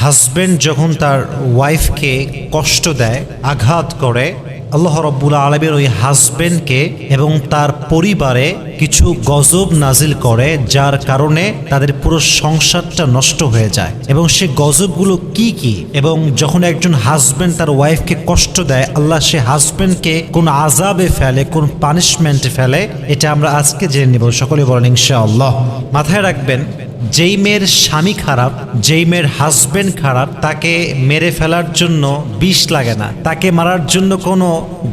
Husband যখন তার ওয়াইফকে কষ্ট দেয়, আঘাত করে, আল্লাহ রাব্বুল আলামিন ওই হাজবেন্ডকে এবং তার পরিবারে কিছু গজব নাজিল করে, যার কারণে তাদের পুরো সংসারটা নষ্ট হয়ে যায়। এবং সে গজবগুলো কি কি, এবং যখন একজন হাজবেন্ড তার ওয়াইফকে কষ্ট দেয়, আল্লাহ সে হাজবেন্ডকে কোন আযাবে ফেলে, কোন পানিশমেন্টে ফেলে, এটা আমরা আজকে জেনে নেব। সকলে বলেন ইনশাআল্লাহ। মাথায় রাখবেন, যেই মেয়ের স্বামী খারাপ, যেই মেয়ের হাজবেন্ড খারাপ, তাকে মেরে ফেলার জন্য বিষ লাগে না, তাকে মারার জন্য কোনো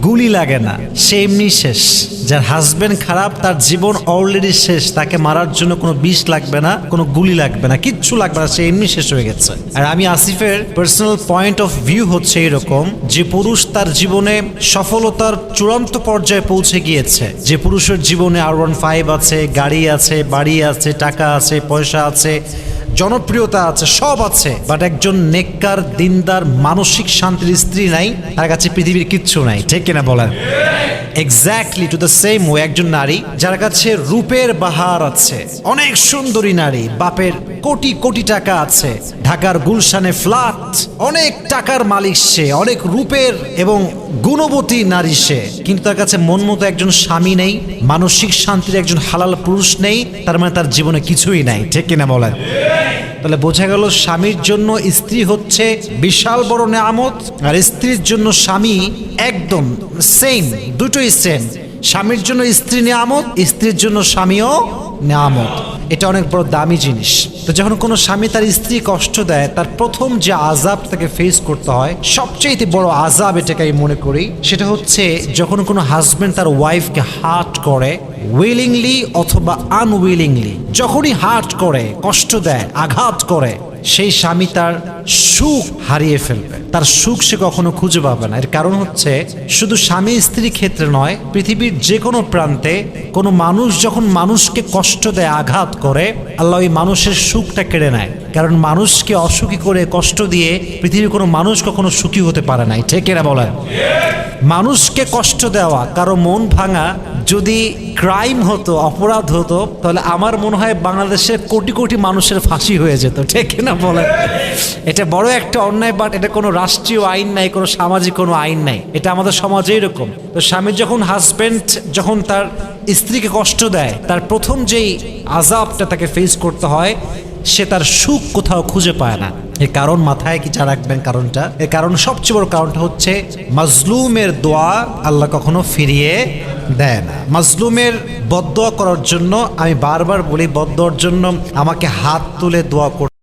গুলি লাগে না, সে এমনি শেষ। যার হাজবেন্ড খারাপ, তার জীবন অলরেডি শেষ, তাকে মারার জন্য কোনো বিষ লাগবে না, কোনো গুলি লাগবে না, কিচ্ছু লাগবে না, সে এমনি শেষ হয়ে গেছে। আর আমি আসিফের পার্সোনাল পয়েন্ট অফ ভিউ হচ্ছে এরকম, যে পুরুষ তার জীবনে সফলতার চূড়ান্ত পর্যায়ে পৌঁছে গিয়েছে, যে পুরুষের জীবনে R15 আছে, গাড়ি আছে, বাড়ি আছে, টাকা আছে, পয়সা আছে, জনপ্রিয়তা আছে, সব আছে, বাট একজন নেককার দিনদার মানসিক শান্তির স্ত্রী নাই, তার কাছে পৃথিবীর কিচ্ছু নাই। ঠিক কিনা বলেন? Exactly to the same way, একজন নারী যার কাছে রূপের বাহার আছে, অনেক সুন্দরী নারী, বাপের কোটি কোটি টাকা আছে, ঢাকার গুলশানে ফ্ল্যাট, অনেক টাকার মালিক সে, অনেক রূপের এবং গুণবতী নারী সে, কিন্তু তার কাছে মন মতো একজন স্বামী নেই, মানসিক শান্তির একজন হালাল পুরুষ নেই, তার মানে তার জীবনে কিছুই নাই। ঠিক কিনা বলেন? তাহলে বোঝা গেল, স্বামীর জন্য স্ত্রী হচ্ছে বিশাল বড় নেয়ামত, আর স্ত্রীর জন্য স্বামী একদম সেম, দুটোই সেম। স্বামীর জন্য স্ত্রী নেয়ামত, স্ত্রীর জন্য স্বামীও নেয়ামত। এটা অনেক বড় দামি জিনিস। তো যখন কোনো স্বামী তার স্ত্রী কষ্ট দেয়, তার প্রথম যে আযাব তাকে ফেস করতে হয়, সবচেয়ে বড় আযাব এটাকে আমি মনে করি, সেটা হচ্ছে যখন কোনো হাজবেন্ড তার ওয়াইফকে হার্ট করে, উইলিংলি অথবা আনউইলিংলি, যখনই হার্ট করে, কষ্ট দেয়, আঘাত করে, সেই স্বামী তার সুখ হারিয়ে ফেলবে, তার সুখ সে কখনো খুঁজে পাবে না। এর কারণ হচ্ছে, শুধু স্বামী স্ত্রীর ক্ষেত্রে নয়, পৃথিবীর যে কোনো প্রান্তে কোনো মানুষ যখন মানুষকে কষ্ট দেয়, আঘাত করে, আল্লাহ ওই মানুষের সুখটা কেড়ে নেয়। কারণ মানুষকে অসুখী করে, কষ্ট দিয়ে পৃথিবীর কোনো মানুষ কখনো সুখী হতে পারে নাই। ঠিক এরা বলেন? মানুষকে কষ্ট দেওয়া, কারো মন ভাঙা যদি ক্রাইম হতো, অপরাধ হতো, তাহলে আমার মনে হয় বাংলাদেশের কোটি কোটি মানুষের ফাঁসি হয়ে যেত। ঠিক না বলেন? এটা বড় একটা অন্যায়, বাট এটা কোনো রাষ্ট্রীয় আইন নাই, কোনো সামাজিক কোনো আইন নাই, এটা আমাদের সমাজে এরকম। তো স্বামী যখন হাজবেন্ড যখন তার স্ত্রীকে কষ্ট দেয়, তার প্রথম যেই আযাবটা তাকে ফেস করতে হয়, সে তার সুখ কোথাও খুঁজে পায় না। এর কারণ মাথায় কি রাখবেন কারণটা? এর কারণ সবচেয়ে বড় কারণটা হচ্ছে, মাজলুমের দোয়া আল্লাহ কখনো ফিরিয়ে দেয় না। মাজলুমের বদদোয়া করার জন্য, আমি বারবার বলি, বদদোয়ার জন্য আমাকে হাত তুলে দোয়া করতে